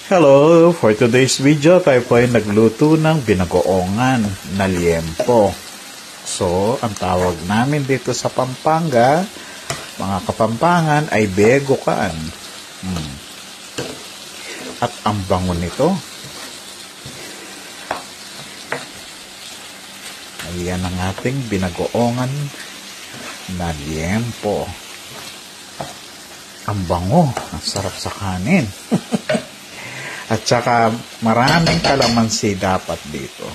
Hello! For today's video, tayo po ay nagluto ng binagoongan na liempo. So, ang tawag namin dito sa Pampanga, mga Kapampangan, ay begokan. At ang bango nito. Ayan ang ating binagoongan na liempo. Ang bango, ang sarap sa kanin. At saka maraming kalamansi dapat dito.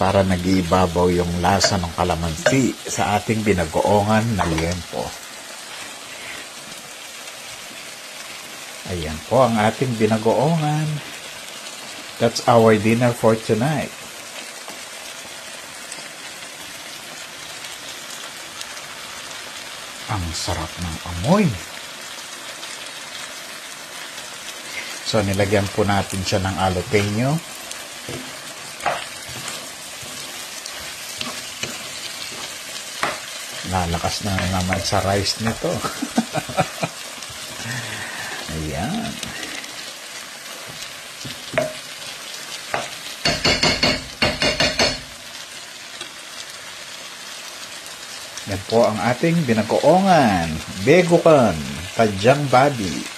Para nag-iibabaw yung lasa ng kalamansi sa ating binagoongan na liempo. Ayan po ang ating binagoongan. That's our dinner for tonight. Ang sarap ng amoy. So, nilagyan po natin siya ng jalapeno. Lalakas na naman sa rice nito. Ayan. Yan po ang ating binagoongan. Begokan. Tadyang babi.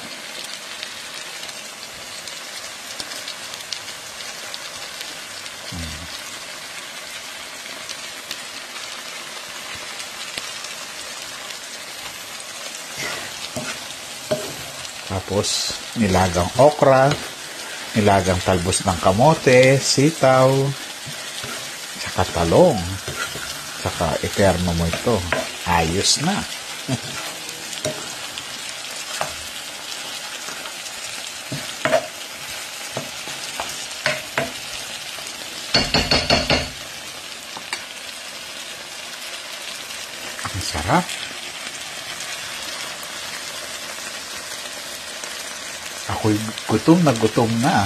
Tapos, nilagang okra, nilagang talbos ng kamote, sitaw, saka talong, saka eterno mo ito. Ayos na. Ang sarap. Ako'y gutom na.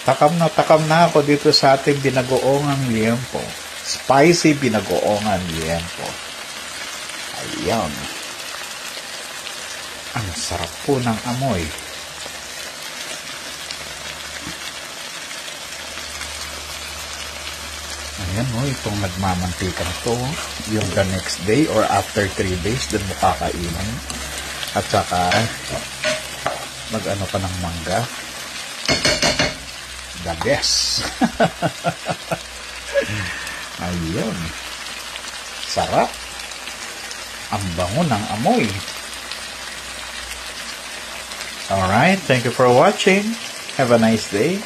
Takam na ako dito sa ating binagoongang liempo. Spicy binagoongan liempo. Ayan. Ang sarap po ng amoy. Ayan o, itong nagmamantikang to. Yung the next day or after 3 days, dun mo kakainin. At saka mag-ano pa ng mangga. The best. Ayun. Sarap. Ang bango ng amoy. Alright, thank you for watching. Have a nice day.